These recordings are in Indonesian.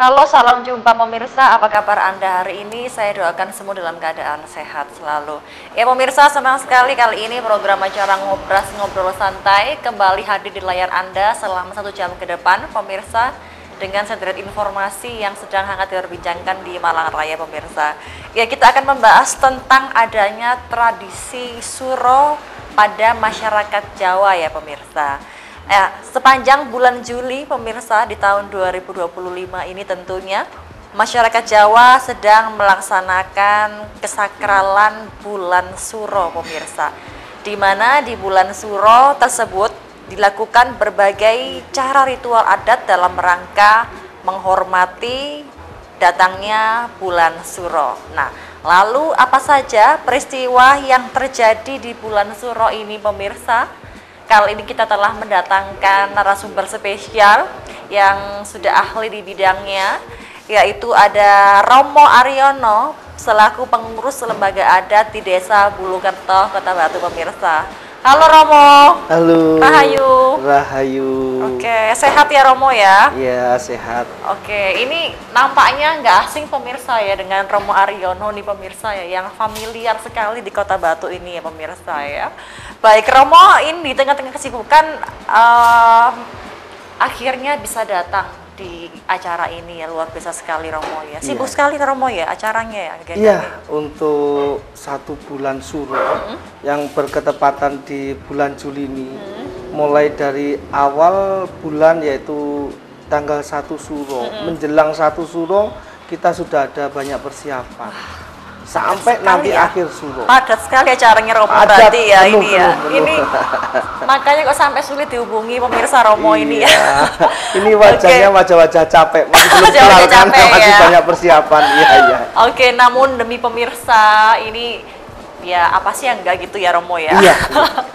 Halo, salam jumpa pemirsa. Apa kabar Anda hari ini? Saya doakan semua dalam keadaan sehat selalu. Ya pemirsa, senang sekali kali ini program acara Ngobras Ngobrol Santai kembali hadir di layar Anda selama 1 jam ke depan, pemirsa, dengan sederet informasi yang sedang hangat diperbincangkan di Malang Raya, pemirsa. Ya, kita akan membahas tentang adanya tradisi suro pada masyarakat Jawa ya pemirsa. Sepanjang bulan Juli pemirsa di tahun 2025 ini tentunya masyarakat Jawa sedang melaksanakan kesakralan bulan Suro pemirsa, di mana di bulan Suro tersebut dilakukan berbagai cara ritual adat dalam rangka menghormati datangnya bulan Suro. Nah, lalu apa saja peristiwa yang terjadi di bulan Suro ini pemirsa? Kali ini kita telah mendatangkan narasumber spesial yang sudah ahli di bidangnya, yaitu ada Romo Aryono selaku pengurus lembaga adat di Desa Bulukerto, Kota Batu pemirsa. Halo Romo. Halo. Rahayu. Rahayu. Oke, sehat ya Romo ya? Iya, sehat. Oke, ini nampaknya nggak asing pemirsa ya dengan Romo Aryono nih pemirsa ya, yang familiar sekali di Kota Batu ini ya pemirsa ya. Baik Romo, ini di tengah-tengah kesibukan akhirnya bisa datang di acara ini ya, luar biasa sekali Romo ya. Sibuk sekali Romo ya acaranya ya. Iya, untuk 1 bulan Suro yang berketepatan di bulan Juli ini, mulai dari awal bulan yaitu tanggal 1 Suro, menjelang 1 Suro kita sudah ada banyak persiapan. Sampai nanti ya, akhir Suro. Padat sekali acaranya Romo berarti ya ini ya. Ini makanya kok sampai sulit dihubungi pemirsa Romo ini ya. Ini wajahnya wajah-wajah capek, masih belum kelar kan, masih banyak persiapan. Iya. Oke, namun demi pemirsa ini ya apa sih yang enggak gitu ya Romo ya. Iya.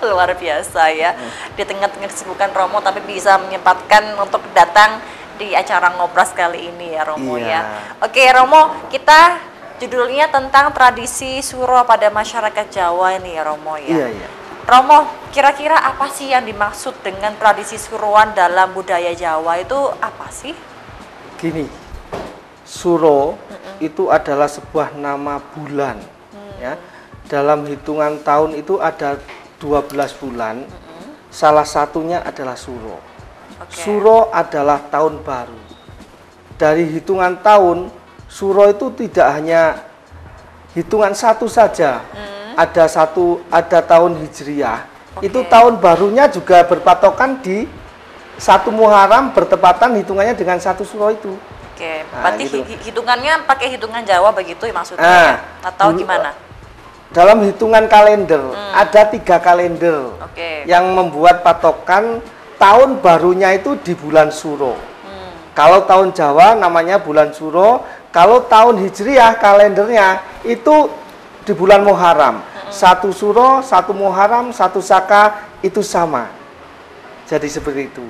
Luar biasa ya. Di tengah-tengah kesibukan Romo tapi bisa menyempatkan untuk datang di acara Ngobras kali ini ya Romo ya. Oke Romo, kita judulnya tentang tradisi Suro pada masyarakat Jawa ini ya Romo ya. Iya. Romo, kira-kira apa sih yang dimaksud dengan tradisi Suruan dalam budaya Jawa itu apa sih? Gini, Suro itu adalah sebuah nama bulan ya. Dalam hitungan tahun itu ada 12 bulan, salah satunya adalah Suro. Suro adalah tahun baru. Dari hitungan tahun, Suro itu tidak hanya hitungan satu saja, ada tahun Hijriah, itu tahun barunya juga berpatokan di 1 Muharram bertepatan hitungannya dengan 1 Suro itu. Oke, berarti gitu. Hitungannya pakai hitungan Jawa begitu ya maksudnya, atau gimana? Dalam hitungan kalender, ada 3 kalender yang membuat patokan tahun barunya itu di bulan Suro. Kalau tahun Jawa namanya bulan Suro, kalau tahun Hijriah kalendernya itu di bulan Muharram. 1 Suro, 1 Muharram, 1 Saka itu sama. Jadi seperti itu.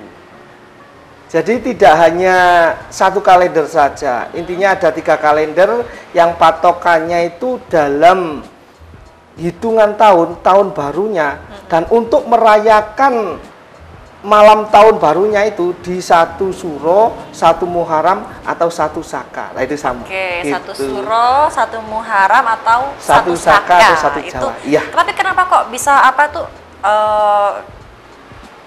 Jadi tidak hanya 1 kalender saja. Intinya ada 3 kalender yang patokannya itu dalam hitungan tahun barunya. Dan untuk merayakan malam tahun barunya itu di 1 Suro, 1 Muharram atau 1 Saka. Nah itu sama. Oke, gitu. 1 Suro, 1 Muharram atau 1 Saka atau 1 Jawa. Iya. Tapi kenapa kok bisa apa tuh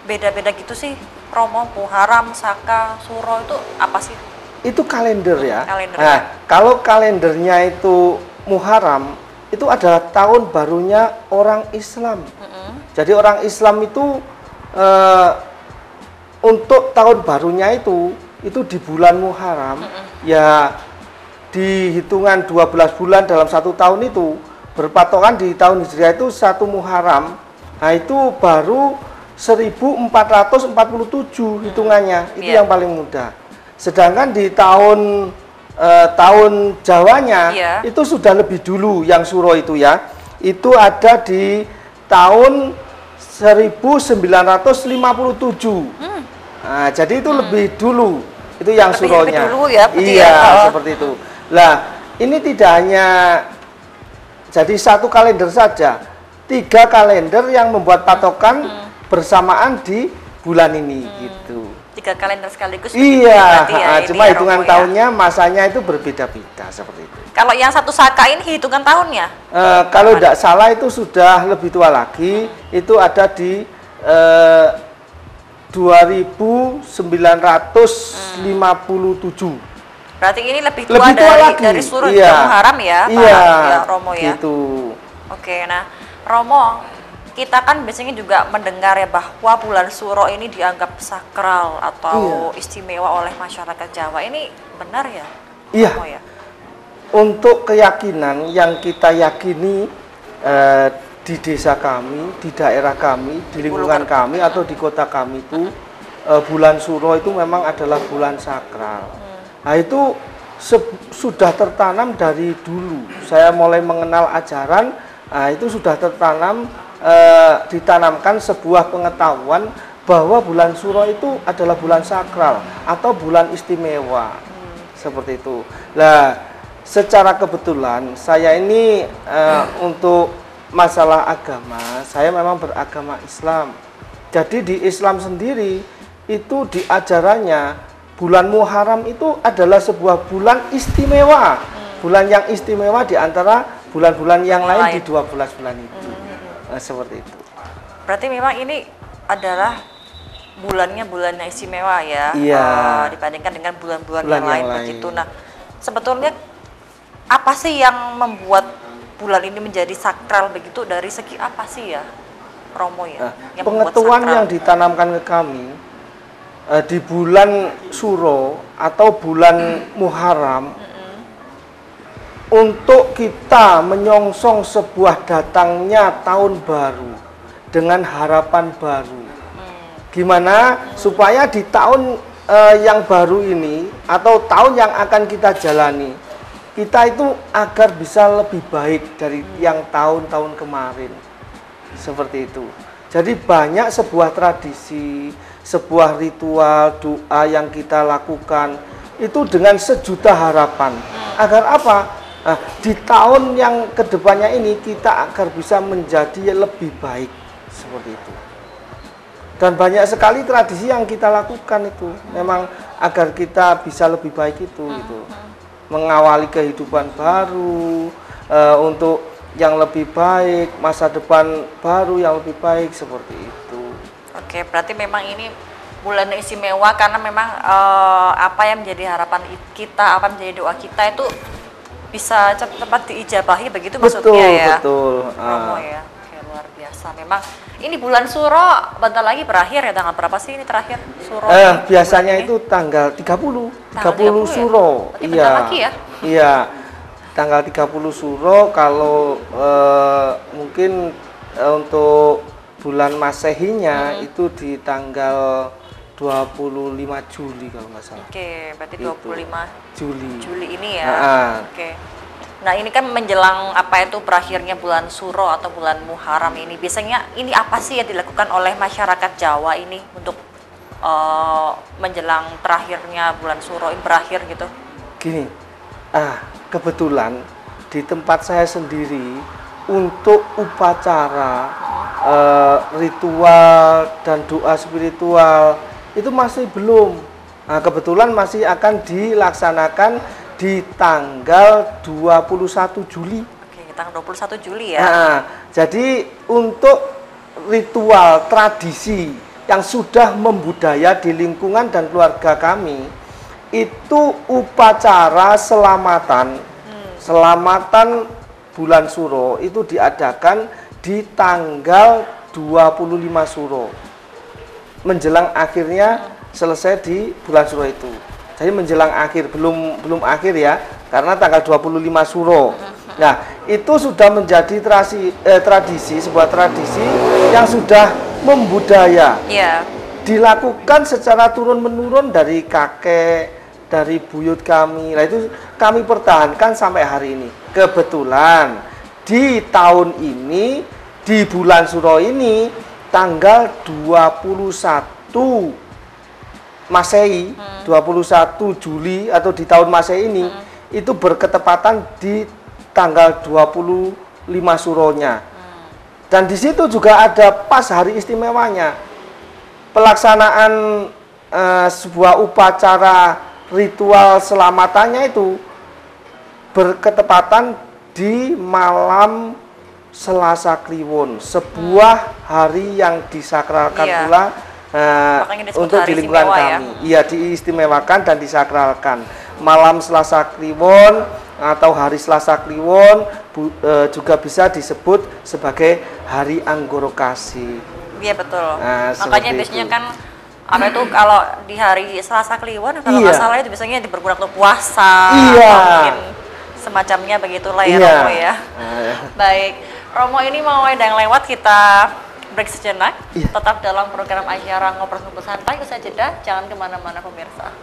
beda-beda gitu sih? Romo, Muharram, Saka, Suro itu apa sih? Itu kalender ya. Kalender. Nah, kalau kalendernya itu Muharram, itu adalah tahun barunya orang Islam. Jadi orang Islam itu untuk tahun barunya itu di bulan Muharram, ya di hitungan 12 bulan dalam 1 tahun itu berpatokan di tahun Hijriah itu 1 Muharram. Nah itu baru 1447 hitungannya, itu yang paling mudah. Sedangkan di tahun Jawanya itu sudah lebih dulu yang Suro itu ya. Itu ada di tahun 1957. Nah, jadi itu lebih dulu. Itu yang Suronya. Lebih dulu ya, iya, seperti itu. Nah, ini tidak hanya jadi 1 kalender saja. 3 kalender yang membuat patokan bersamaan di bulan ini gitu. 3 kalender sekaligus. Iya, ya, cuma hitungan tahunnya, masanya itu berbeda-beda seperti itu. Kalau yang satu saka ini hitungan tahunnya? Kalau tidak salah itu sudah lebih tua lagi, itu ada di 2957. Berarti ini lebih tua dari Suro Muharram ya, Pak Romo ya. Gitu. Oke, nah Romo, kita kan biasanya juga mendengar ya bahwa bulan Suro ini dianggap sakral atau istimewa oleh masyarakat Jawa. Ini benar ya? Iya. Romo, ya? Untuk keyakinan yang kita yakini di desa kami, di daerah kami, di lingkungan kami atau di kota kami itu bulan Suro itu memang adalah bulan sakral. Nah itu sudah tertanam dari dulu. Saya mulai mengenal ajaran, itu sudah tertanam, ditanamkan sebuah pengetahuan bahwa bulan Suro itu adalah bulan sakral atau bulan istimewa, seperti itu. Nah, secara kebetulan saya ini untuk masalah agama, saya memang beragama Islam. Jadi di Islam sendiri itu di ajarannya bulan Muharram itu adalah sebuah bulan istimewa, bulan yang istimewa di antara bulan-bulan yang lain di 12 bulan itu. Seperti itu. Berarti memang ini adalah bulan yang istimewa ya, dibandingkan dengan bulan-bulan yang lain begitu. Nah, sebetulnya apa sih yang membuat bulan ini menjadi sakral begitu, dari segi apa sih ya, Romo ya? Pengetahuan yang ditanamkan ke kami di bulan Suro atau bulan Muharram, untuk kita menyongsong sebuah datangnya tahun baru dengan harapan baru. Gimana supaya di tahun yang baru ini atau tahun yang akan kita jalani, kita itu agar bisa lebih baik dari yang tahun-tahun kemarin. Seperti itu. Jadi banyak sebuah tradisi, sebuah ritual doa yang kita lakukan itu dengan sejuta harapan. Agar apa? Nah, di tahun yang kedepannya ini kita agar bisa menjadi lebih baik. Seperti itu. Dan banyak sekali tradisi yang kita lakukan itu memang agar kita bisa lebih baik itu gitu. Mengawali kehidupan baru, untuk yang lebih baik, masa depan baru yang lebih baik, seperti itu. Oke, berarti memang ini bulan istimewa karena memang apa yang menjadi harapan kita, apa yang menjadi doa kita itu bisa cepat diijabahi, begitu maksudnya ya? Betul, Romo ya. Oke, luar biasa. Memang ini bulan Suro bentar lagi berakhir ya, tanggal berapa sih ini terakhir Suro? Biasanya itu tanggal 30 Suro. Ya? Bentar lagi ya? Iya. Tanggal 30 Suro, kalau mungkin untuk bulan Masehinya itu di tanggal 25 Juli kalau nggak salah. Oke, berarti 25 Juli ini ya. Oke. Nah, ini kan menjelang apa itu berakhirnya bulan Suro atau bulan Muharram ini. Biasanya ini apa sih yang dilakukan oleh masyarakat Jawa ini untuk menjelang terakhirnya bulan Suro ini berakhir gitu? Gini, kebetulan di tempat saya sendiri untuk upacara, ritual dan doa spiritual itu masih belum. Nah, kebetulan masih akan dilaksanakan di tanggal 21 Juli. Oke, tanggal 21 Juli ya. Nah, jadi untuk ritual tradisi yang sudah membudaya di lingkungan dan keluarga kami, itu upacara selamatan bulan Suro itu diadakan di tanggal 25 Suro. Menjelang akhirnya selesai di bulan Suro itu. Jadi menjelang akhir, belum akhir ya, karena tanggal 25 Suro. Nah, itu sudah menjadi tradisi, sebuah tradisi yang sudah membudaya. Dilakukan secara turun-menurun dari kakek, dari buyut kami. Nah, itu kami pertahankan sampai hari ini. Kebetulan di tahun ini, di bulan Suro ini, tanggal 21 Masehi, 21 Juli atau di tahun Masehi ini, itu berketepatan di tanggal 25 Suronya. Dan di situ juga ada pas hari istimewanya. Pelaksanaan sebuah upacara ritual selamatannya itu berketepatan di malam Selasa Kliwon, sebuah hari yang disakralkan pula untuk di lingkungan kami. Iya, diistimewakan dan disakralkan. Malam Selasa Kliwon atau hari Selasa Kliwon juga bisa disebut sebagai hari Anggoro Kasih. Iya betul. Makanya biasanya kan apa itu kalau di hari Selasa Kliwon kalau nggak salah itu biasanya dipergunakan untuk puasa. Mungkin semacamnya begitulah ya Romo ya. Baik, Romo ini mau ada yang lewat, kita break sejenak. Tetap dalam program acara Ngobrol-Ngobrol Santai. Usai jeda, jangan kemana-mana pemirsa.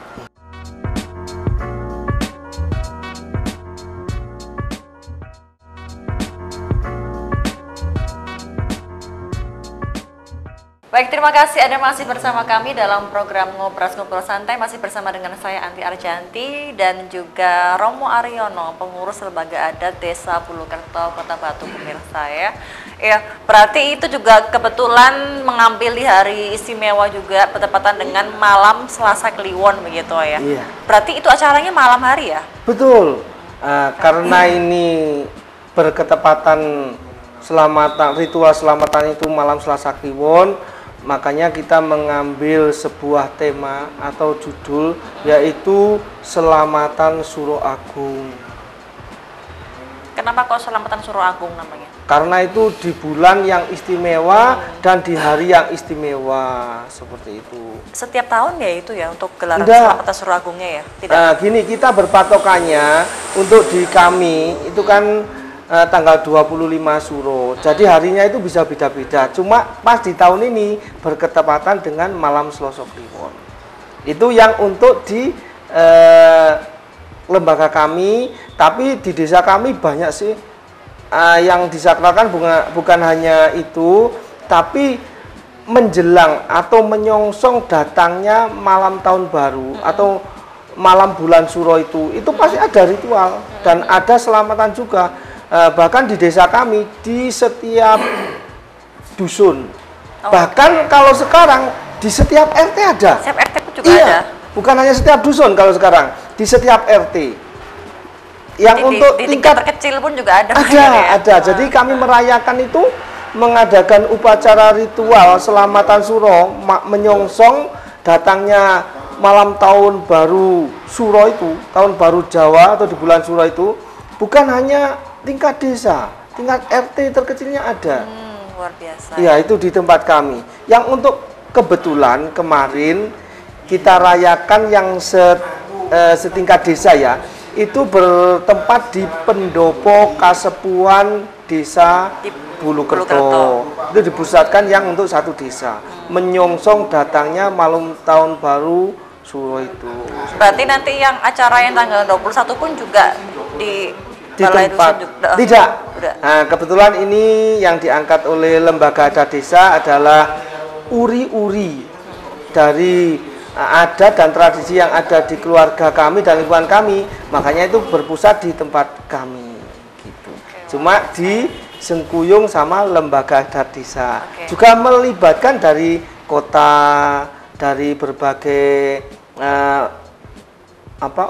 Baik, terima kasih Anda masih bersama kami dalam program Ngobrol Santai, masih bersama dengan saya Anti Arjanti dan juga Romo Aryono, pengurus Lembaga Adat Desa Bulukerto, Kota Batu, pemirsa ya. Ya, berarti itu juga kebetulan mengambil di hari istimewa juga bertepatan dengan malam Selasa Kliwon begitu ya. Iya. Berarti itu acaranya malam hari ya? Betul. Karena ini berketepatan ritual selamatan itu malam Selasa Kliwon, makanya kita mengambil sebuah tema atau judul yaitu Selamatan Suro Agung. Kenapa kok Selamatan Suro Agung namanya? Karena itu di bulan yang istimewa dan di hari yang istimewa, seperti itu. Setiap tahun ya itu ya untuk gelaran Selamatan Suro Agungnya ya? Tidak. Gini, kita berpatokannya untuk di kami itu kan tanggal 25 Suro. Jadi harinya itu bisa beda-beda. Cuma pas di tahun ini berketepatan dengan malam Selasa Kliwon. Itu yang untuk di lembaga kami, tapi di desa kami banyak sih yang disakralkan bukan hanya itu, tapi menjelang atau menyongsong datangnya malam tahun baru atau malam bulan Suro itu pasti ada ritual dan ada selamatan juga. Bahkan di desa kami di setiap dusun, bahkan kalau sekarang di setiap RT ada. Setiap RT pun juga ada. Bukan hanya setiap dusun kalau sekarang, di setiap RT. Yang untuk di tingkat terkecil pun juga ada. Ada. Jadi kami merayakan itu mengadakan upacara ritual selamatan Suro menyongsong datangnya malam tahun baru Suro itu, tahun baru Jawa atau di bulan Suro itu, bukan hanya tingkat desa, tingkat RT terkecilnya ada. Luar biasa. Iya, itu di tempat kami. Yang untuk kebetulan kemarin kita rayakan yang setingkat desa ya, itu bertempat di Pendopo Kasepuan Desa Bulukerto. Itu dipusatkan yang untuk satu desa, menyongsong datangnya malam tahun baru Suro itu. Berarti nanti yang acara yang tanggal 21 pun juga di tempat tidak. Nah, kebetulan ini yang diangkat oleh Lembaga Adat Desa adalah uri-uri dari adat dan tradisi yang ada di keluarga kami dan lingkungan kami, makanya itu berpusat di tempat kami gitu. Cuma di Sengkuyung sama Lembaga Adat Desa juga melibatkan dari kota, dari berbagai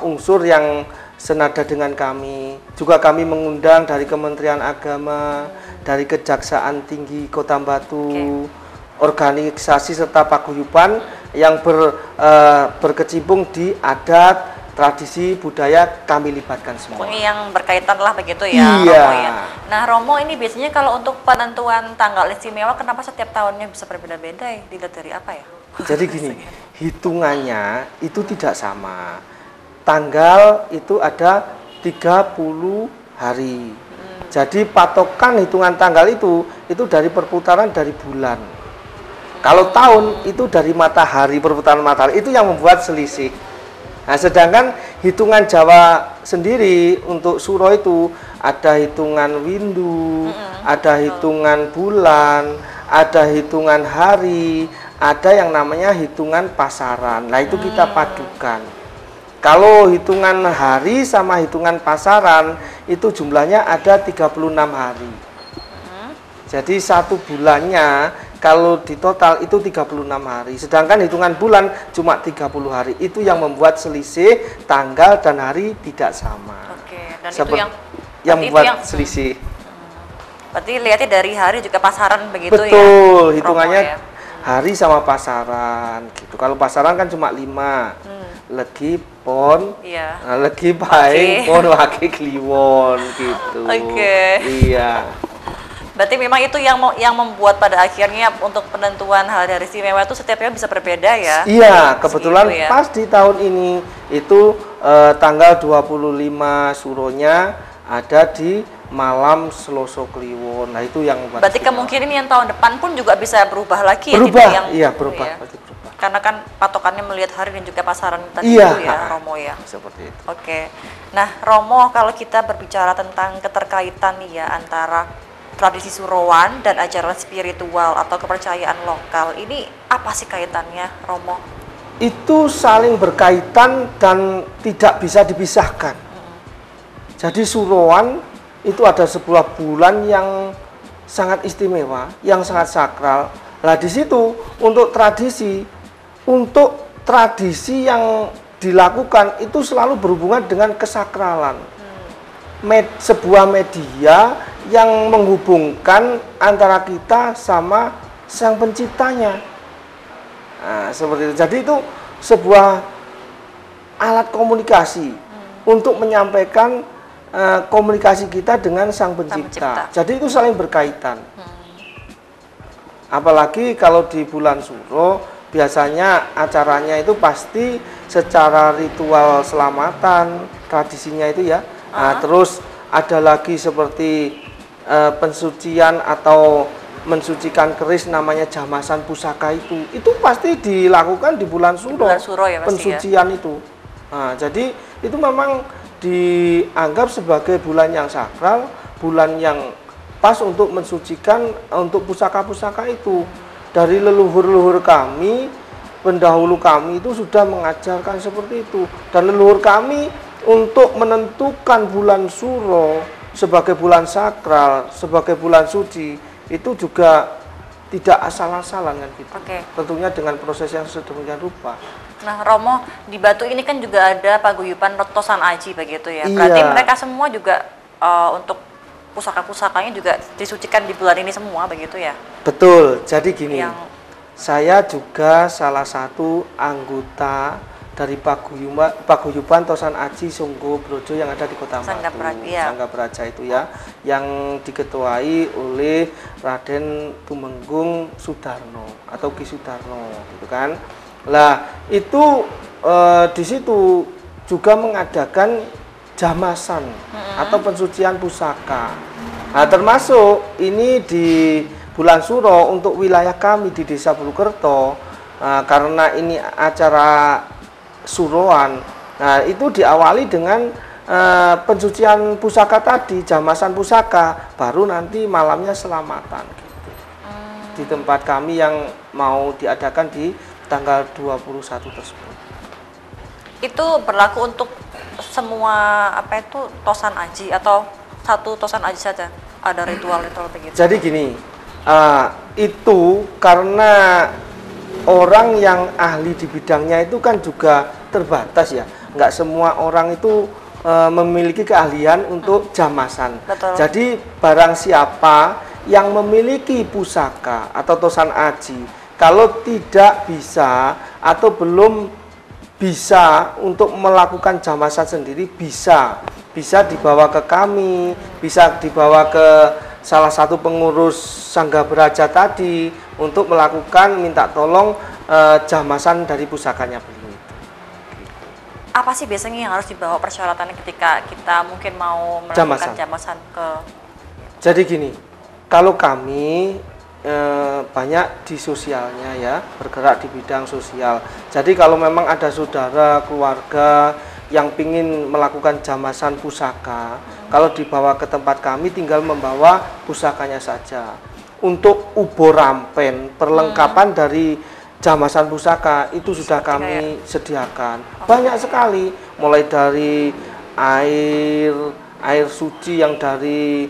unsur yang senada dengan kami. Juga kami mengundang dari Kementerian Agama, dari Kejaksaan Tinggi Kota Batu, organisasi serta paguyuban yang berkecimpung di adat, tradisi, budaya, kami libatkan semua. Yang berkaitan lah begitu ya, iya. Romo ya. Nah Romo, ini biasanya kalau untuk penentuan tanggal istimewa kenapa setiap tahunnya bisa berbeda-beda ya? Dilihat dari apa ya? Jadi gini, hitungannya itu tidak sama. Tanggal itu ada 30 hari. Jadi patokan hitungan tanggal itu dari perputaran dari bulan. Kalau tahun itu dari matahari, perputaran matahari, itu yang membuat selisih. Nah, sedangkan hitungan Jawa sendiri untuk Suro itu ada hitungan windu, ada hitungan bulan, ada hitungan hari, ada yang namanya hitungan pasaran. Nah, itu kita padukan. Kalau hitungan hari sama hitungan pasaran itu jumlahnya ada 36 hari. Jadi satu bulannya kalau di total itu 36 hari. Sedangkan hitungan bulan cuma 30 hari. Itu yang membuat selisih tanggal dan hari tidak sama. Oke, dan itu yang membuat selisih. Berarti lihatnya dari hari juga pasaran begitu. Betul, ya? Betul, hitungannya hari sama pasaran gitu. Kalau pasaran kan cuma 5. Legi pon, legi paing, pon wake kliwon gitu. Iya. Berarti memang itu yang membuat pada akhirnya untuk penentuan hari istimewa itu setiapnya bisa berbeda ya? Iya, kebetulan pas di tahun ini itu tanggal 25 suronya ada di malam Selasa Kliwon. Nah, itu yang berarti kemungkinan yang tahun depan pun juga bisa berubah lagi berubah, ya? Berubah. Karena kan patokannya melihat hari dan juga pasaran tadi itu ya, Romo ya. Seperti itu. Oke. Nah, Romo, kalau kita berbicara tentang keterkaitan nih ya antara tradisi Surowan dan ajaran spiritual atau kepercayaan lokal, ini apa sih kaitannya, Romo? Itu saling berkaitan dan tidak bisa dipisahkan. Jadi Surowan itu ada sebuah bulan yang sangat istimewa, yang sangat sakral. Nah, di situ untuk tradisi yang dilakukan itu selalu berhubungan dengan kesakralan. Sebuah media yang menghubungkan antara kita sama Sang Penciptanya. Nah, seperti itu. Jadi itu sebuah alat komunikasi untuk menyampaikan komunikasi kita dengan Sang Pencipta. Jadi itu saling berkaitan. Apalagi kalau di bulan Suro, biasanya acaranya itu pasti secara ritual selamatan, tradisinya itu ya. Nah, terus ada lagi seperti pensucian atau mensucikan keris, namanya jamasan pusaka itu pasti dilakukan di bulan Suro. Bulan Suro ya, pensucian ya? Itu. Nah, jadi itu memang dianggap sebagai bulan yang sakral, bulan yang pas untuk mensucikan untuk pusaka-pusaka itu. Dari leluhur-leluhur kami, pendahulu kami itu sudah mengajarkan seperti itu. Dan leluhur kami untuk menentukan bulan Suro sebagai bulan sakral, sebagai bulan suci, itu juga tidak asal-asalan kan gitu. Tentunya dengan proses yang sedemikian rupa. Nah, Romo, di Batu ini kan juga ada paguyuban Tosan Aji begitu ya. Berarti mereka semua juga untuk pusaka-pusakanya juga disucikan di bulan ini semua begitu ya? Betul. Jadi gini, saya juga salah satu anggota dari paguyuban Tosan Aji Songgo Brojo yang ada di Kota Batu, Sangga Praja itu ya, yang diketuai oleh Raden Tumenggung Sudarno atau Ki Sudarno gitu kan. Lah itu di situ juga mengadakan jamasan atau pensucian pusaka. Nah, termasuk ini di bulan Suro untuk wilayah kami di Desa Bulukerto, karena ini acara Suroan. Nah, itu diawali dengan pensucian pusaka tadi, jamasan pusaka, baru nanti malamnya selamatan gitu. Di tempat kami yang mau diadakan di tanggal 21 tersebut. Itu berlaku untuk semua Tosan Aji atau satu Tosan Aji saja? Ada ritual-ritual begitu? Jadi gini, itu karena orang yang ahli di bidangnya itu kan juga terbatas ya. Nggak semua orang itu memiliki keahlian untuk jamasan. Betul. Jadi barang siapa yang memiliki pusaka atau Tosan Aji, kalau tidak bisa atau belum bisa untuk melakukan jamasan sendiri, bisa dibawa ke kami, bisa dibawa ke salah satu pengurus Sangga Praja tadi untuk melakukan minta tolong jamasan dari pusakanya beliau itu. Apa sih biasanya yang harus dibawa persyaratannya ketika kita mungkin mau melakukan jamasan ke? Jadi gini, kalau kami banyak di sosialnya ya, bergerak di bidang sosial. Jadi kalau memang ada saudara, keluarga yang ingin melakukan jamasan pusaka, kalau dibawa ke tempat kami tinggal membawa pusakanya saja. Untuk ubo rampen, perlengkapan dari jamasan pusaka itu sudah kami sediakan. Banyak sekali, mulai dari air suci yang dari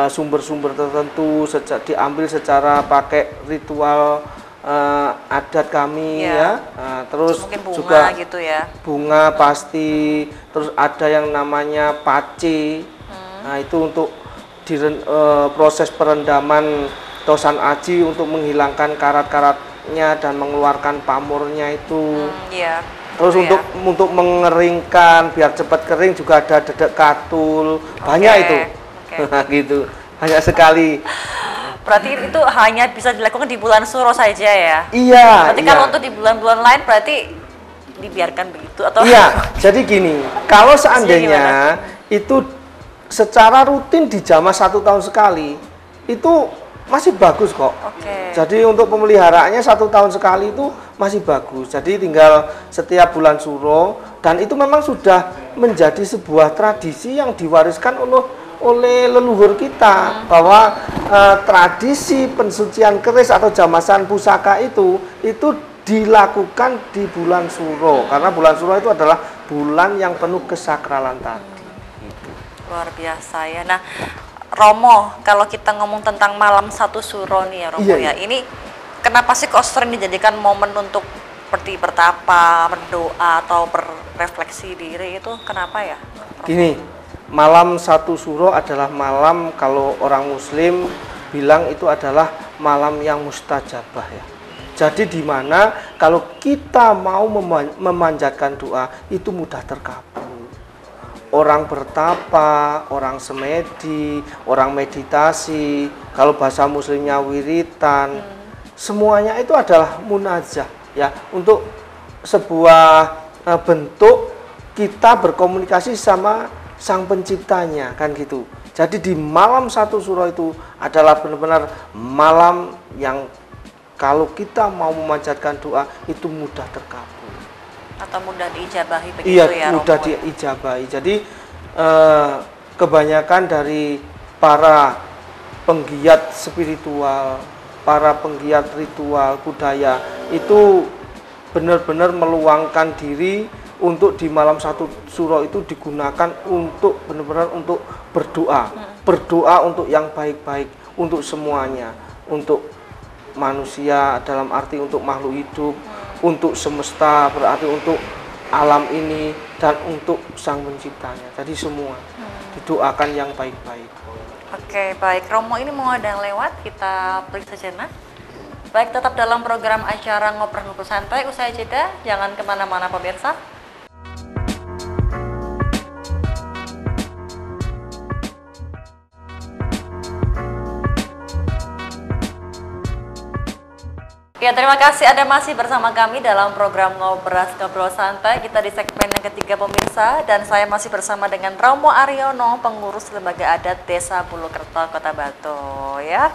sumber-sumber tertentu diambil secara pakai ritual adat kami ya. Terus mungkin bunga juga gitu ya. Bunga pasti, terus ada yang namanya pace. Nah, itu untuk proses perendaman tosan aji untuk menghilangkan karat-karatnya dan mengeluarkan pamornya itu. Terus untuk mengeringkan biar cepat kering juga ada dedek katul. Banyak itu. Gitu. Banyak sekali. Berarti itu hanya bisa dilakukan di bulan Suro saja ya? Iya. Berarti kalau untuk di bulan-bulan lain berarti dibiarkan begitu atau? Iya. Jadi gini, kalau seandainya itu secara rutin dijamah 1 tahun sekali, itu masih bagus kok. Jadi untuk pemeliharaannya 1 tahun sekali itu masih bagus. Jadi tinggal setiap bulan Suro, dan itu memang sudah menjadi sebuah tradisi yang diwariskan oleh leluhur kita, bahwa tradisi pensucian keris atau jamasan pusaka itu dilakukan di bulan Suro, karena bulan Suro itu adalah bulan yang penuh kesakralan tadi. Luar biasa ya. Nah, Romo, kalau kita ngomong tentang malam 1 Suro nih ya Romo, ini kenapa sih kok sering dijadikan momen untuk seperti bertapa, berdoa atau berrefleksi diri, itu kenapa ya Romo? Gini, malam 1 Suro adalah malam, kalau orang Muslim bilang itu adalah malam yang mustajabah ya. Jadi di mana kalau kita mau memanjatkan doa itu mudah terkabul. Orang bertapa, orang semedi, orang meditasi, kalau bahasa Muslimnya wiritan, semuanya itu adalah munajah ya, untuk sebuah bentuk kita berkomunikasi sama Sang Penciptanya, kan gitu. Jadi di malam 1 Suro itu adalah benar-benar malam yang kalau kita mau memanjatkan doa itu mudah terkabul atau mudah diijabahi begitu ya Romo? Iya, mudah diijabahi. Jadi kebanyakan dari para penggiat spiritual, para penggiat ritual budaya itu benar-benar meluangkan diri untuk di malam 1 Suro itu digunakan untuk benar-benar untuk berdoa. Berdoa untuk yang baik-baik, untuk semuanya, untuk manusia dalam arti untuk makhluk hidup, untuk semesta berarti untuk alam ini, dan untuk Sang Penciptanya. Jadi semua didoakan yang baik-baik. Oke, baik Romo, ini mau ada yang lewat, kita break sejenak. Baik, tetap dalam program acara Ngobrol-Ngobrol Santai. Usai jeda, jangan kemana-mana pemirsa. Ya, terima kasih Anda masih bersama kami dalam program Ngobrol Santai. Kita di segmen yang ketiga pemirsa, dan saya masih bersama dengan Romo Aryono, pengurus Lembaga Adat Desa Bulukerto, Kota Batu ya.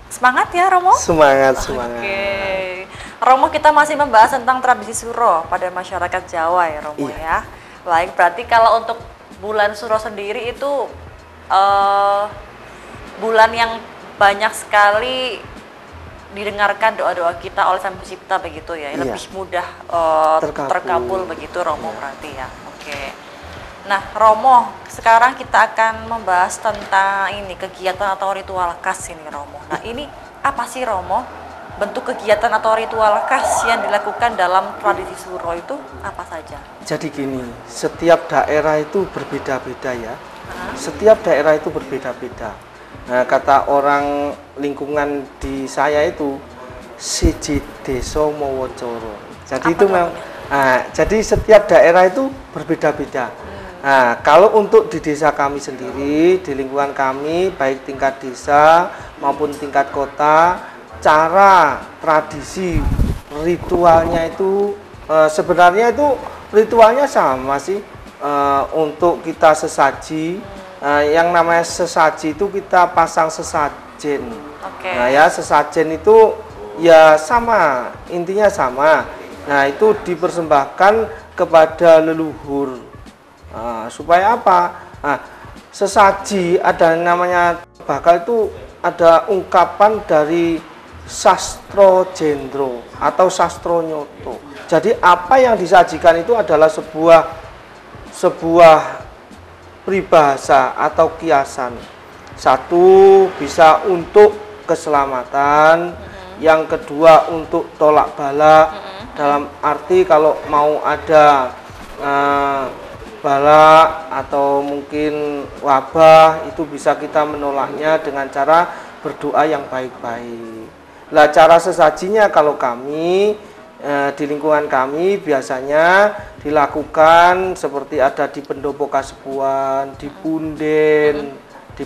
Semangat ya Romo? Semangat. Oke. Romo, kita masih membahas tentang tradisi Suro pada masyarakat Jawa ya Romo ya. Baik, berarti kalau untuk bulan Suro sendiri itu bulan yang banyak sekali didengarkan doa-doa kita oleh Sang Pencipta begitu ya, lebih mudah terkabul begitu Romo berarti ya. Oke. Nah Romo, sekarang kita akan membahas tentang ini kegiatan atau ritual khas ini Romo. Nah ini apa sih Romo bentuk kegiatan atau ritual khas yang dilakukan dalam tradisi Suro itu apa saja? Jadi gini, setiap daerah itu berbeda-beda ya. Setiap daerah itu berbeda-beda. Nah, kata orang lingkungan di saya itu siji deso mowocoro. Jadi itu memang jadi setiap daerah itu berbeda-beda. Nah, kalau untuk di desa kami sendiri, di lingkungan kami baik tingkat desa maupun tingkat kota, cara tradisi ritualnya itu sebenarnya itu ritualnya sama sih. Untuk kita sesaji, yang namanya sesaji itu kita pasang sesajen. Nah ya, sesajen itu ya sama, intinya sama. Nah itu dipersembahkan kepada leluhur. Supaya apa? Nah, sesaji ada namanya bakal itu ada ungkapan dari sastro jendro atau sastro nyoto. Jadi apa yang disajikan itu adalah sebuah peribahasa atau kiasan. Satu, bisa untuk keselamatan, yang kedua untuk tolak bala, dalam arti kalau mau ada bala atau mungkin wabah, itu bisa kita menolaknya dengan cara berdoa yang baik-baik. Lah cara sesajinya kalau kami di lingkungan kami biasanya dilakukan seperti ada di pendopo Kasepuan, di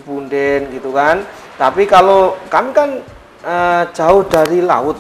Punden gitu kan. Tapi kalau kami kan jauh dari laut,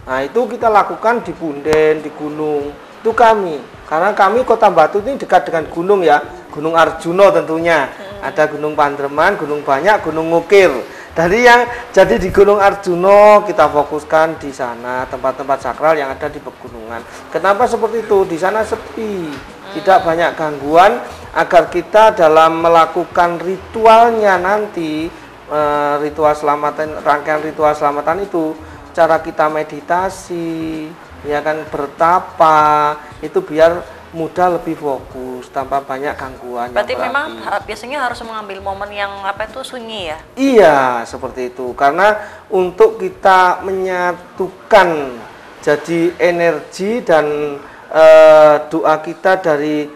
nah itu kita lakukan di Punden, di gunung. Itu kami, karena kami Kota Batu ini dekat dengan gunung ya, Gunung Arjuno tentunya. Ada Gunung Pandreman, Gunung Banyak, Gunung Ngukir. Jadi di Gunung Arjuno kita fokuskan di sana tempat-tempat sakral yang ada di pegunungan. Kenapa seperti itu? Di sana sepi, tidak banyak gangguan, agar kita dalam melakukan ritualnya nanti, ritual selamatan, rangkaian ritual selamatan itu, cara kita meditasi, ya kan, bertapa, itu biar mudah lebih fokus tanpa banyak gangguan. Berarti memang biasanya harus mengambil momen yang sunyi ya? Iya, seperti itu. Karena untuk kita menyatukan jadi energi dan doa kita dari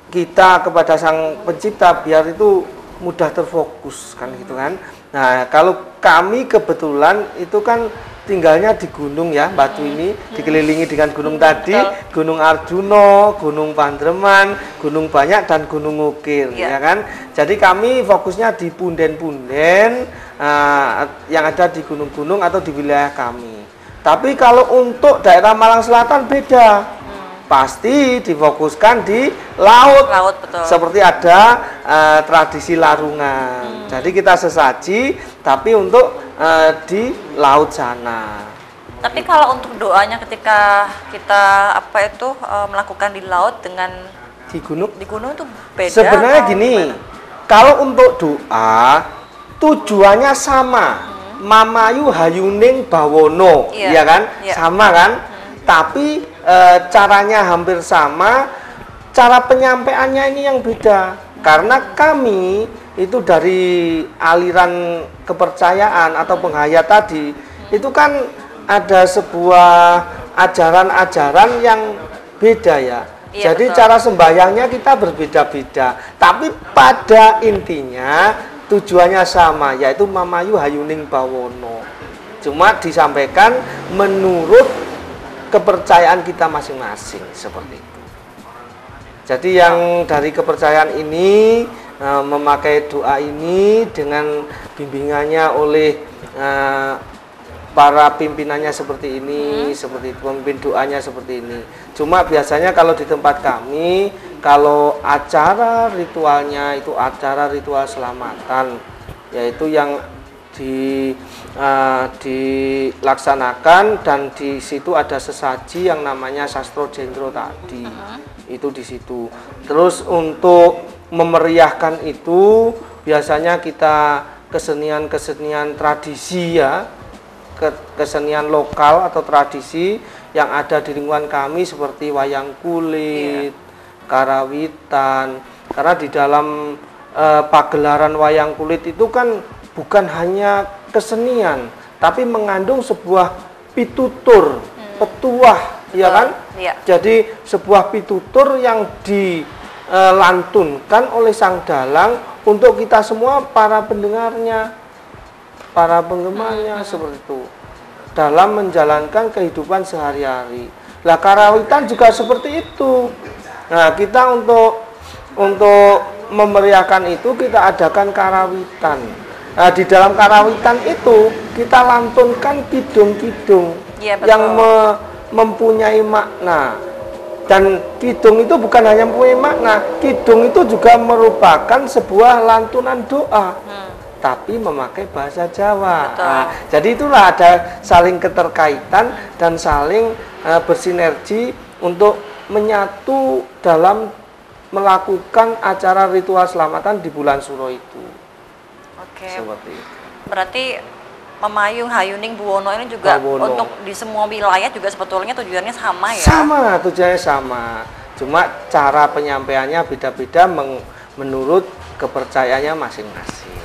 kita kepada Sang Pencipta biar itu mudah terfokus kan gitu kan. Nah, kalau kami kebetulan itu kan tinggalnya di gunung ya, Batu ini dikelilingi dengan gunung tadi, Gunung Arjuno, Gunung Pandreman, Gunung Banyak dan Gunung Ngukir, ya kan. Jadi kami fokusnya di punden-punden yang ada di gunung-gunung atau di wilayah kami. Tapi kalau untuk daerah Malang Selatan beda. Pasti difokuskan di laut, betul. Seperti ada tradisi larungan. Jadi kita sesaji, tapi untuk di laut sana. Tapi kalau untuk doanya ketika kita melakukan di laut dengan di gunung itu beda. Sebenarnya gini, kalau untuk doa tujuannya sama, Mamayu Hayuning Bawono, ya kan, sama kan. Tapi caranya hampir sama, cara penyampaiannya ini yang beda. Karena kami itu dari aliran kepercayaan atau penghayat tadi, itu kan ada sebuah ajaran-ajaran yang beda ya. Jadi betul. Cara sembahyangnya kita berbeda-beda. Tapi pada intinya tujuannya sama, yaitu Mamayu Hayuning Bawono. Cuma disampaikan menurut kepercayaan kita masing-masing seperti itu. Jadi yang dari kepercayaan ini memakai doa ini dengan bimbingannya oleh para pimpinannya seperti ini, seperti itu, pemimpin doanya seperti ini. Cuma biasanya kalau di tempat kami, kalau acara ritualnya itu acara ritual selamatan, yaitu yang dilaksanakan dan di situ ada sesaji yang namanya Sastro Jendro tadi. Itu di situ. Terus untuk memeriahkan itu biasanya kita kesenian-kesenian tradisi ya, kesenian lokal atau tradisi yang ada di lingkungan kami seperti wayang kulit, karawitan. Karena di dalam pagelaran wayang kulit itu kan bukan hanya kesenian, tapi mengandung sebuah pitutur, petuah, ya kan? Ya. Jadi sebuah pitutur yang dilantunkan oleh sang dalang untuk kita semua para pendengarnya, para penggemarnya seperti itu, dalam menjalankan kehidupan sehari-hari. Lah karawitan juga seperti itu. Nah kita untuk memeriahkan itu kita adakan karawitan. Nah, di dalam karawitan itu kita lantunkan kidung-kidung yang mempunyai makna. Dan kidung itu bukan hanya mempunyai makna, kidung itu juga merupakan sebuah lantunan doa, tapi memakai bahasa Jawa. Nah, jadi itulah ada saling keterkaitan dan saling bersinergi untuk menyatu dalam melakukan acara ritual selamatan di bulan Suro itu. Oke. Seperti itu. Berarti Mamayu Hayuning Buwono ini juga untuk di semua wilayah juga sebetulnya tujuannya sama ya? Sama, tujuannya sama. Cuma cara penyampaiannya beda-beda menurut kepercayaannya masing-masing.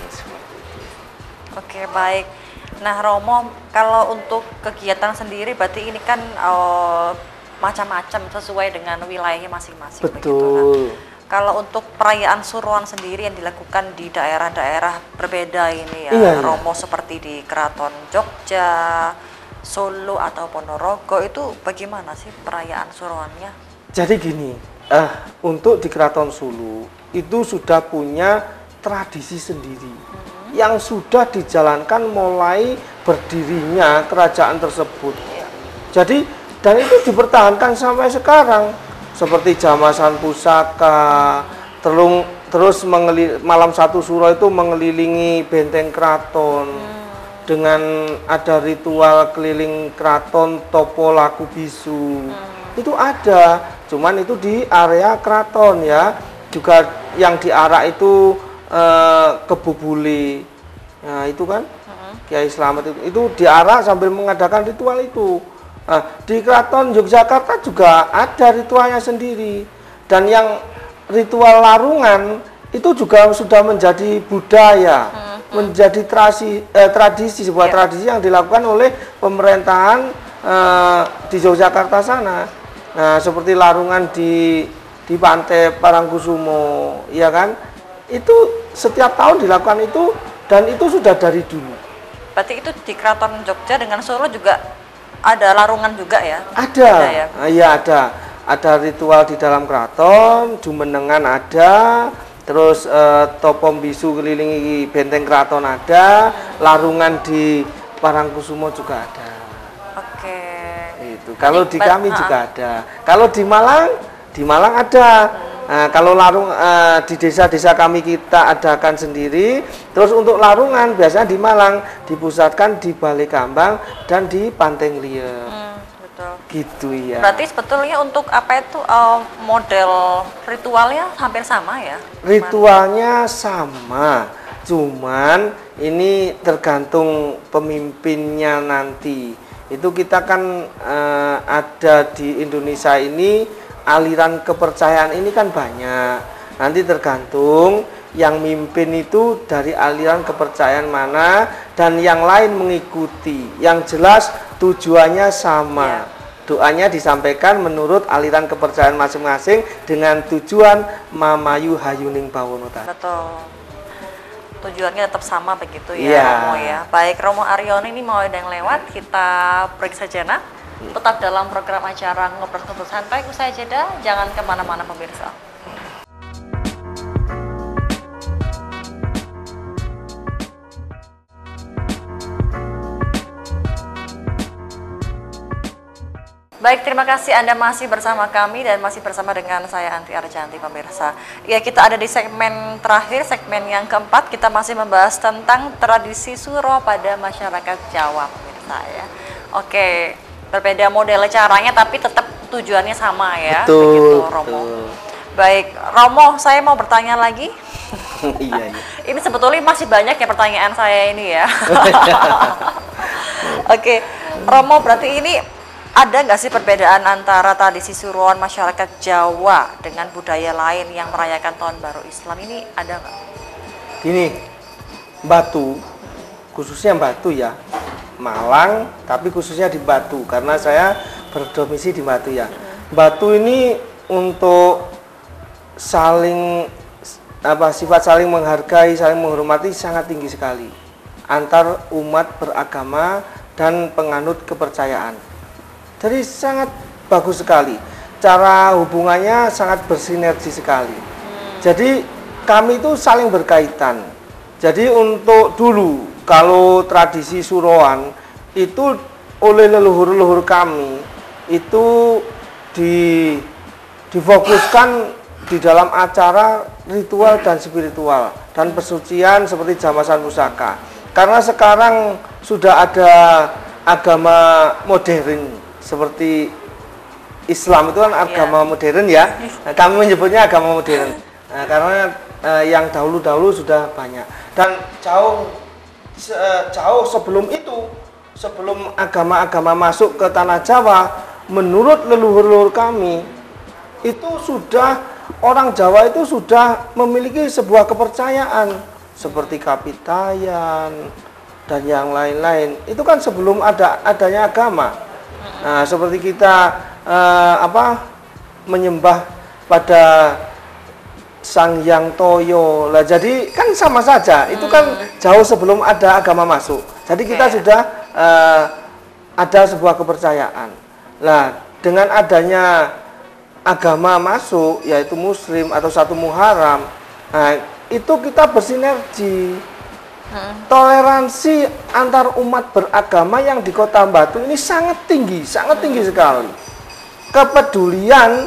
Oke, baik. Nah, Romo, kalau untuk kegiatan sendiri berarti ini kan macam-macam sesuai dengan wilayahnya masing-masing. Betul. Begitu, nah, kalau untuk perayaan Suruhan sendiri yang dilakukan di daerah-daerah berbeda ini ya, iya, Romo, seperti di Keraton Jogja, Solo atau Ponorogo, itu bagaimana sih perayaan Suruhannya? Jadi gini, untuk di Keraton Solo itu sudah punya tradisi sendiri yang sudah dijalankan mulai berdirinya kerajaan tersebut. Jadi dan itu dipertahankan sampai sekarang. Seperti Jamasan Pusaka, terus malam satu suro itu mengelilingi benteng keraton dengan ada ritual keliling keraton topo laku bisu. Itu ada, cuman itu di area keraton ya. Juga yang diarak itu Kebubule. Nah, itu kan Kiai Slamet itu diarak sambil mengadakan ritual itu. Nah, di Keraton Yogyakarta juga ada ritualnya sendiri, dan yang ritual larungan itu juga sudah menjadi budaya, menjadi tradisi, sebuah tradisi yang dilakukan oleh pemerintahan di Yogyakarta sana. Nah, seperti larungan di Pantai Parangkusumo, ya kan? Itu setiap tahun dilakukan itu, dan itu sudah dari dulu. Berarti itu di Keraton Jogja dengan Solo juga ada larungan juga ya? Ada, ya? Iya ada. Ada ritual di dalam keraton, jumenengan ada, terus topom bisu kelilingi benteng keraton ada, larungan di Parangkusumo juga ada. Oke. Itu. Kalau di kami juga ada. Kalau di Malang ada. Nah, kalau larung di desa-desa kami kita adakan sendiri. Terus untuk larungan biasanya di Malang dipusatkan di Balai Kambang dan di Pantai Ngriep. Betul. Gitu ya. Berarti sebetulnya untuk apa itu model ritualnya hampir sama ya? Ritualnya sama, cuman ini tergantung pemimpinnya nanti. Itu kita kan ada di Indonesia ini. Aliran kepercayaan ini kan banyak. Nanti tergantung yang mimpin itu dari aliran kepercayaan mana, dan yang lain mengikuti. Yang jelas tujuannya sama. Doanya disampaikan menurut aliran kepercayaan masing-masing dengan tujuan mamayu hayuning bawono. Betul. Tujuannya tetap sama begitu ya, Romo ya. Baik, Romo Aryono, ini mau ada yang lewat, kita break sejenak. Tetap dalam program acara Ngobrol-Ngobrol Santai. Usai jeda, jangan kemana-mana pemirsa. Baik, terima kasih Anda masih bersama kami dan masih bersama dengan saya Anti Arjanti pemirsa. Ya, kita ada di segmen terakhir, segmen yang keempat. Kita masih membahas tentang tradisi suro pada masyarakat Jawa pemirsa ya. Oke. Berbeda model caranya tapi tetap tujuannya sama ya. Betul, begitu Romo. Betul. Baik, Romo, saya mau bertanya lagi. Iya. Ini sebetulnya masih banyak ya pertanyaan saya ini ya. Oke, Romo, berarti ini ada nggak sih perbedaan antara tradisi suruhan masyarakat Jawa dengan budaya lain yang merayakan Tahun Baru Islam ini, ada nggak? Gini, Batu, khususnya Batu ya, Malang, tapi khususnya di Batu karena saya berdomisili di Batu ya. Batu ini untuk sifat saling menghargai, saling menghormati sangat tinggi sekali antar umat beragama dan penganut kepercayaan. Jadi sangat bagus sekali. Cara hubungannya sangat bersinergi sekali. Jadi kami itu saling berkaitan. Jadi untuk dulu kalau tradisi suruhan itu oleh leluhur-leluhur kami itu difokuskan di dalam acara ritual dan spiritual dan pesucian seperti Jamasan Pusaka. Karena sekarang sudah ada agama modern seperti Islam itu kan agama modern ya. Nah, kami menyebutnya agama modern. Nah, karena yang dahulu-dahulu sudah banyak dan jauh sebelum itu, sebelum agama-agama masuk ke tanah Jawa, menurut leluhur-leluhur kami itu sudah orang Jawa itu sudah memiliki sebuah kepercayaan seperti kapitayan, dan yang lain-lain. Itu kan sebelum adanya agama. Nah, seperti kita menyembah pada Sang Hyang Toyo lah, jadi kan sama saja. Itu kan jauh sebelum ada agama masuk. Jadi kita sudah ada sebuah kepercayaan. Nah, dengan adanya agama masuk, yaitu Muslim atau 1 Muharram, nah, itu kita bersinergi. Toleransi antar umat beragama yang di Kota Batu ini sangat tinggi sekali. Kepedulian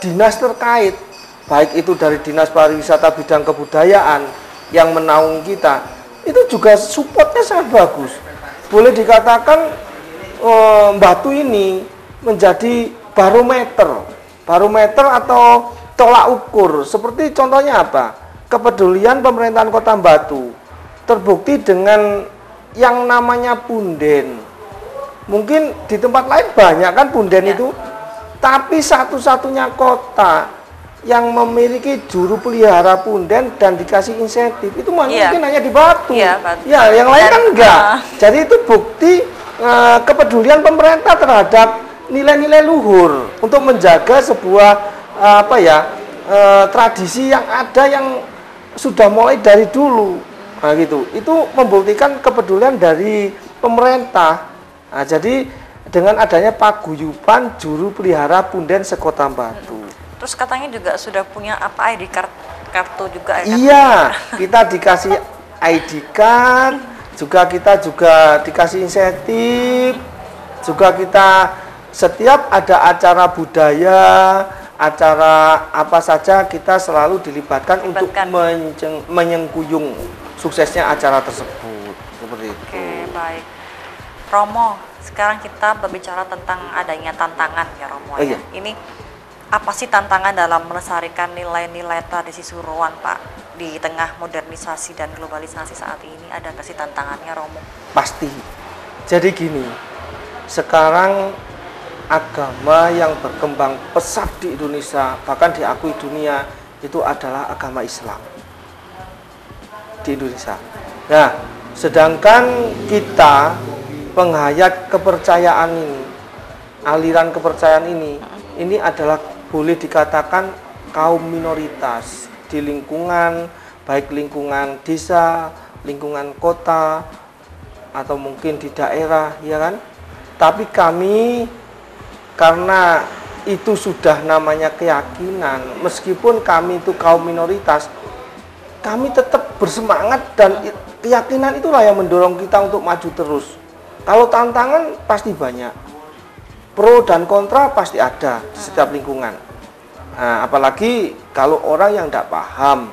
dinas terkait, baik itu dari Dinas Pariwisata bidang kebudayaan yang menaungi kita, itu juga supportnya sangat bagus. Boleh dikatakan Batu ini menjadi barometer atau tolak ukur. Seperti contohnya apa? Kepedulian pemerintahan Kota Batu terbukti dengan yang namanya punden. Mungkin di tempat lain banyak kan punden itu, tapi satu-satunya kota yang memiliki juru pelihara punden dan dikasih insentif itu mungkin hanya di Batu. Ya, yang lain kan enggak. Jadi itu bukti kepedulian pemerintah terhadap nilai-nilai luhur untuk menjaga sebuah tradisi yang ada yang sudah mulai dari dulu. Nah, gitu. Itu membuktikan kepedulian dari pemerintah. Nah, jadi dengan adanya paguyuban juru pelihara punden sekota Batu. Terus katanya juga sudah punya ID card, kartu juga ya? Iya, kita dikasih ID card, kita juga dikasih insentif, juga kita setiap ada acara budaya, acara apa saja kita selalu dilibatkan untuk menyengkuyung suksesnya acara tersebut. Seperti itu. Oke, baik. Romo, sekarang kita berbicara tentang adanya tantangan ya Romo. Iya. Ini apa sih tantangan dalam melestarikan nilai-nilai tradisi Suruhan, Pak? Di tengah modernisasi dan globalisasi saat ini, ada nggak sih tantangannya, Romo? Pasti. Jadi gini, sekarang agama yang berkembang pesat di Indonesia, bahkan diakui dunia, itu adalah agama Islam di Indonesia. Nah, sedangkan kita penghayat kepercayaan ini, aliran kepercayaan ini adalah boleh dikatakan kaum minoritas di lingkungan, baik lingkungan desa, lingkungan kota, atau mungkin di daerah, ya kan? Tapi kami, karena itu sudah namanya keyakinan, meskipun kami itu kaum minoritas, kami tetap bersemangat dan keyakinan itulah yang mendorong kita untuk maju terus. Kalau tantangan pasti banyak, pro dan kontra pasti ada di setiap lingkungan. Nah, apalagi kalau orang yang tidak paham,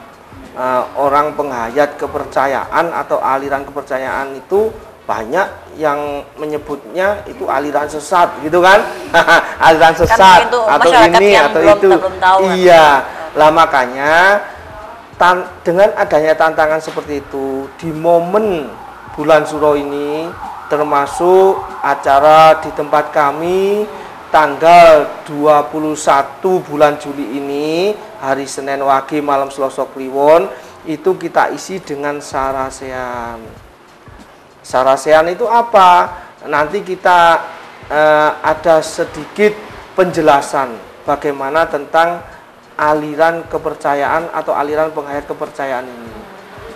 orang penghayat kepercayaan atau aliran kepercayaan itu banyak yang menyebutnya itu aliran sesat, gitu kan? Aliran sesat atau ini atau itu. Iya, lah makanya dengan adanya tantangan seperti itu di momen bulan Suro ini, termasuk acara di tempat kami tanggal 21 bulan Juli ini, hari Senin Wage malam Selasa Kliwon, itu kita isi dengan sarasean. Sarasean itu apa? Nanti kita ada sedikit penjelasan bagaimana tentang aliran kepercayaan atau aliran penghayat kepercayaan ini,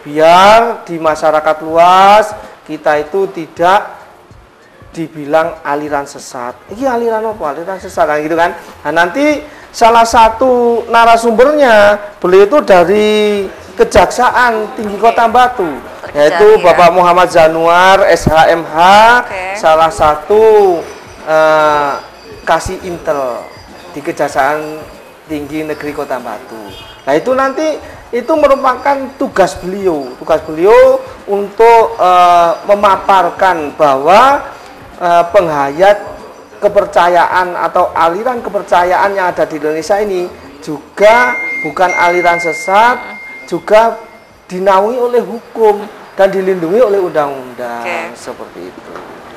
biar di masyarakat luas kita itu tidak dibilang aliran sesat. Ini aliran apa? Aliran sesat, nah, gitu kan? Nah, nanti salah satu narasumbernya beliau itu dari Kejaksaan Tinggi Kota Batu, yaitu Bapak Muhammad Zanuar SHMH, salah satu kasih intel di Kejaksaan Tinggi Negeri Kota Batu. Nah, itu nanti itu merupakan tugas beliau untuk memaparkan bahwa penghayat kepercayaan atau aliran kepercayaan yang ada di Indonesia ini juga bukan aliran sesat, juga dinaungi oleh hukum dan dilindungi oleh undang-undang. Seperti itu.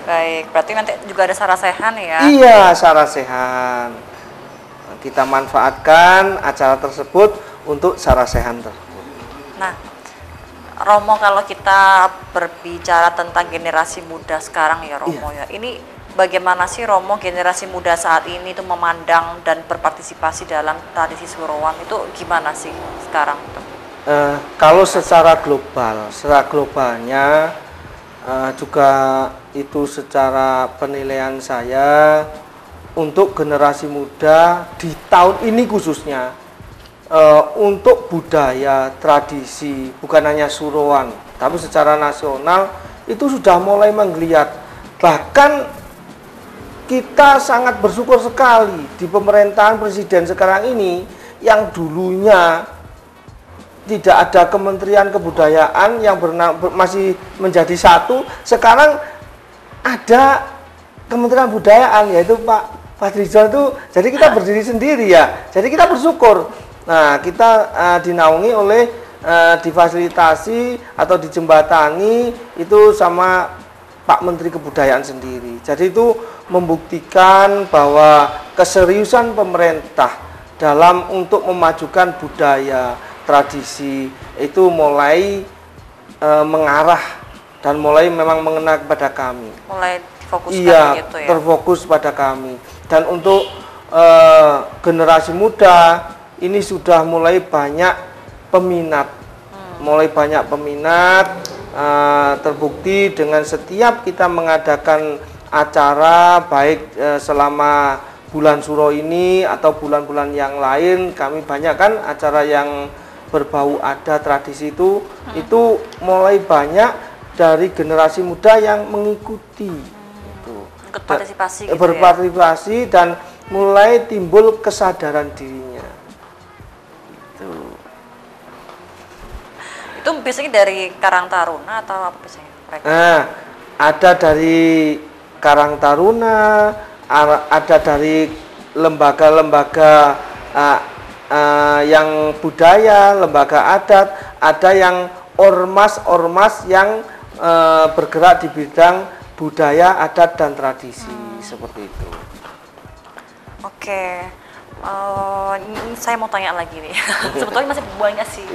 Baik, berarti nanti juga ada sarasehan ya? Iya, sarasehan. Kita manfaatkan acara tersebut untuk sarasehan tersebut. Nah, Romo, kalau kita berbicara tentang generasi muda sekarang ya Romo ya, ini bagaimana sih Romo generasi muda saat ini itu memandang dan berpartisipasi dalam tradisi Surowan itu gimana sih sekarang tuh? Kalau secara globalnya juga itu secara penilaian saya untuk generasi muda di tahun ini khususnya untuk budaya, tradisi, bukan hanya Surowan, tapi secara nasional itu sudah mulai menggeliat. Bahkan kita sangat bersyukur sekali di pemerintahan presiden sekarang ini yang dulunya tidak ada Kementerian Kebudayaan yang masih menjadi satu, sekarang ada Kementerian Kebudayaan, yaitu Pak Fadlizon itu. Jadi kita berdiri sendiri ya, jadi kita bersyukur. Nah, kita dinaungi oleh difasilitasi atau dijembatani itu sama Pak Menteri Kebudayaan sendiri. Jadi itu membuktikan bahwa keseriusan pemerintah dalam untuk memajukan budaya, tradisi itu mulai mengarah dan mulai memang mengena kepada kami. Mulai difokuskan gitu ya. Terfokus pada kami. Dan untuk generasi muda ini sudah mulai banyak peminat, terbukti dengan setiap kita mengadakan acara baik selama bulan Suro ini atau bulan-bulan yang lain, kami banyak kan acara yang berbau adat tradisi itu mulai banyak dari generasi muda yang mengikuti berpartisipasi dan mulai timbul kesadaran dirinya. Itu biasanya dari Karang Taruna atau apa biasanya mereka? Ada dari Karang Taruna, ada dari lembaga-lembaga yang budaya, lembaga adat, ada yang ormas-ormas yang bergerak di bidang budaya, adat dan tradisi seperti itu. Oke. Saya mau tanya lagi nih. Sebetulnya masih banyak sih.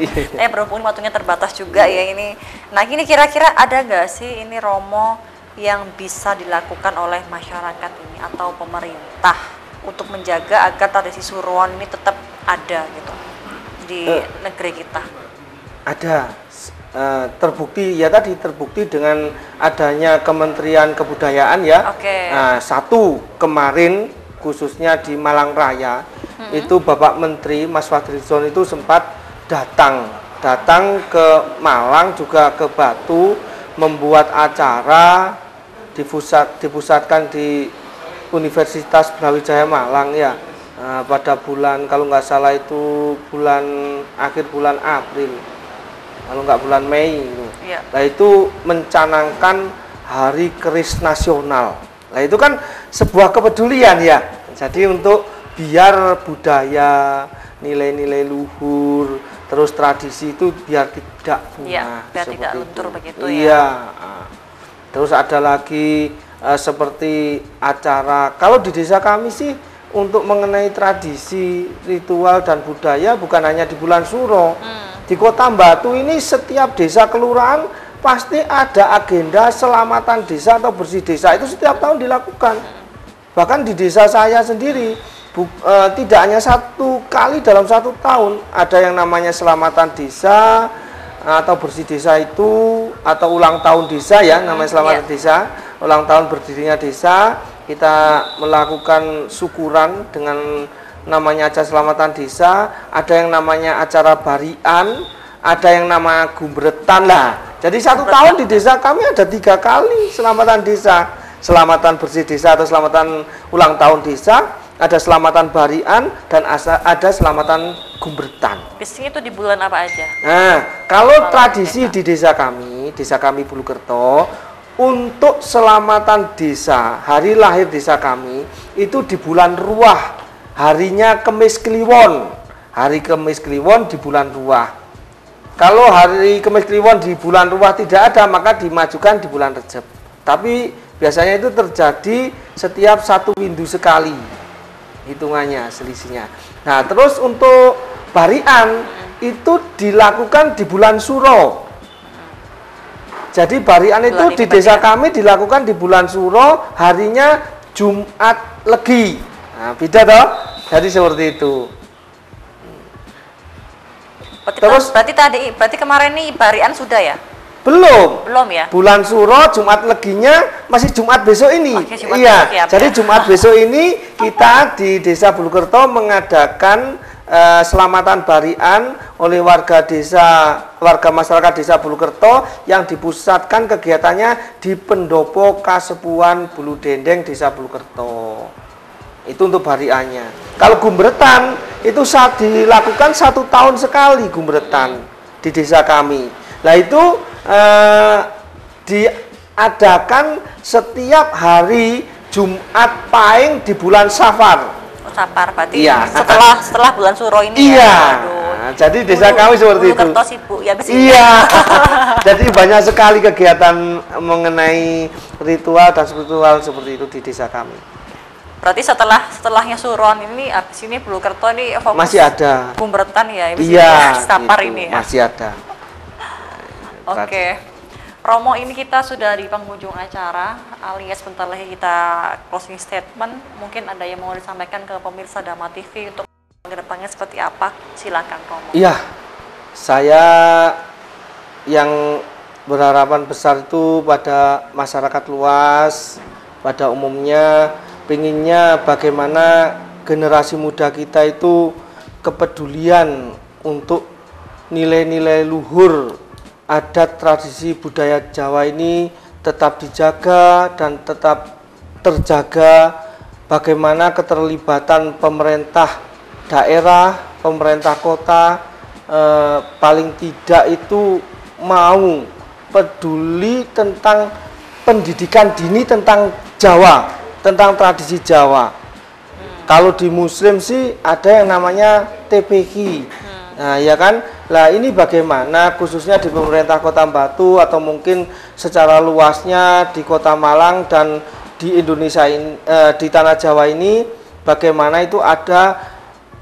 Berhubung waktunya terbatas juga ya ini. Nah, ini kira-kira ada nggak sih ini Romo yang bisa dilakukan oleh masyarakat ini atau pemerintah untuk menjaga agar tradisi Surowan ini tetap ada gitu di negeri kita? Ada. Terbukti dengan adanya Kementerian Kebudayaan ya. Satu kemarin khususnya di Malang Raya itu Bapak Menteri Mas Fadlizon itu sempat datang ke Malang juga ke Batu membuat acara dipusatkan di Universitas Brawijaya Malang ya, pada bulan kalau nggak salah itu akhir bulan April kalau nggak bulan Mei itu. Nah itu mencanangkan Hari Keris Nasional. Nah itu kan sebuah kepedulian ya. Jadi untuk biar budaya, nilai-nilai luhur, terus tradisi itu biar tidak punah. Biar tidak luntur begitu ya. Iya. Terus ada lagi seperti acara, kalau di desa kami sih untuk mengenai tradisi, ritual dan budaya bukan hanya di bulan Suro. Di Kota Batu ini setiap desa kelurahan pasti ada agenda selamatan desa atau bersih desa, itu setiap tahun dilakukan. Bahkan di desa saya sendiri tidak hanya satu kali dalam satu tahun, ada yang namanya selamatan desa atau bersih desa itu, atau ulang tahun desa ya, namanya selamatan desa, ulang tahun berdirinya desa. Kita melakukan syukuran dengan namanya acara selamatan desa, ada yang namanya acara barian, ada yang nama gumbretan lah. Jadi satu tahun di desa kami ada 3 kali selamatan desa, selamatan bersih desa atau selamatan ulang tahun desa, ada selamatan barian dan ada selamatan gumbretan. Biasanya itu di bulan apa aja? Nah, kalau tradisi di desa kami Bulukerto, untuk selamatan desa, hari lahir desa kami itu di bulan Ruah, harinya Kemis Kliwon. Hari Kemis Kliwon di bulan Ruah. Kalau hari Kemis Kliwon di bulan Ruah tidak ada, maka dimajukan di bulan Rejab. Tapi biasanya itu terjadi setiap 1 windu sekali, hitungannya selisihnya. Nah, terus untuk barian itu dilakukan di bulan Suro. Jadi barian itu di desa kami dilakukan di bulan Suro, harinya Jumat Legi. Nah, beda toh? Jadi seperti itu. Berarti kemarin nih barian sudah ya? Belum ya? Bulan Suro, Jumat Leginya masih Jumat besok ini. Iya, jadi Jumat besok ini kita di Desa Bulukerto mengadakan selamatan barian oleh warga masyarakat Desa Bulukerto yang dipusatkan kegiatannya di Pendopo Kasepuan Bulu Dendeng Desa Bulukerto. Itu untuk bariannya. Kalau gumbretan itu dilakukan 1 tahun sekali gumbretan di desa kami. Nah itu diadakan setiap hari Jumat Pahing di bulan Safar. Safar berarti iya. setelah bulan Suro ini iya. Ya. Jadi desa kami seperti itu. Sibuk, ya, iya. Jadi banyak sekali kegiatan mengenai ritual dan spiritual seperti itu di desa kami. Berarti setelahnya Suron ini abis ini Bulukerto ini fokus masih ada gumbretan ya? Iya. Safar gitu, ini ya. Masih ada. Oke, Romo, ini kita sudah di penghujung acara, alias bentar lagi kita closing statement. Mungkin ada yang mau disampaikan ke pemirsa Dharma TV untuk kedepannya seperti apa? Silakan Romo. Iya, saya yang berharapan besar itu pada masyarakat luas, pada umumnya, pengennya bagaimana generasi muda kita itu kepedulian untuk nilai-nilai luhur adat tradisi budaya Jawa ini tetap dijaga dan tetap terjaga. Bagaimana keterlibatan pemerintah daerah, pemerintah kota paling tidak itu mau peduli tentang pendidikan dini tentang Jawa, tentang tradisi Jawa. Kalau di Muslim sih ada yang namanya TPQ. Nah, ya kan? Lah ini bagaimana khususnya di pemerintah Kota Batu atau mungkin secara luasnya di Kota Malang dan di Indonesia ini, di tanah Jawa ini, bagaimana itu ada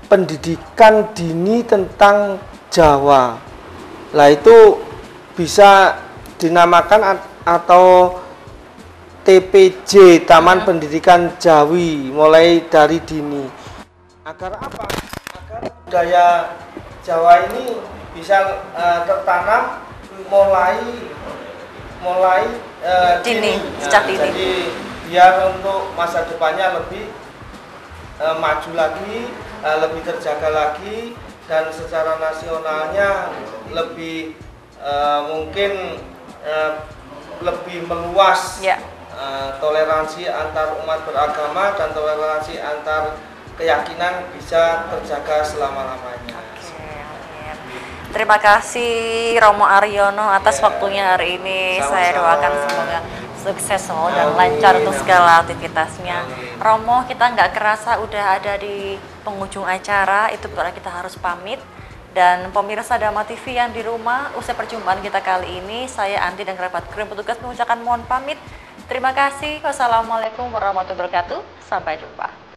pendidikan dini tentang Jawa. Lah itu bisa dinamakan atau TPJ, Taman Pendidikan Jawi, mulai dari dini. Agar apa? Agar budaya Jawa ini bisa tertanam mulai dini, sejak dini. Jadi biar untuk masa depannya lebih maju lagi, lebih terjaga lagi, dan secara nasionalnya lebih mungkin lebih meluas. Ya. Toleransi antar umat beragama dan toleransi antar keyakinan bisa terjaga selama-lamanya. Terima kasih Romo Aryono atas waktunya hari ini. Saya doakan semoga sukses dan lancar untuk segala aktivitasnya. Romo, kita nggak kerasa udah ada di penghujung acara, itu berarti kita harus pamit. Dan pemirsa Dharma TV yang di rumah, usai perjumpaan kita kali ini, saya Anti dan kerabat kru petugas mengucapkan mohon pamit. Terima kasih. Wassalamualaikum warahmatullahi wabarakatuh. Sampai jumpa.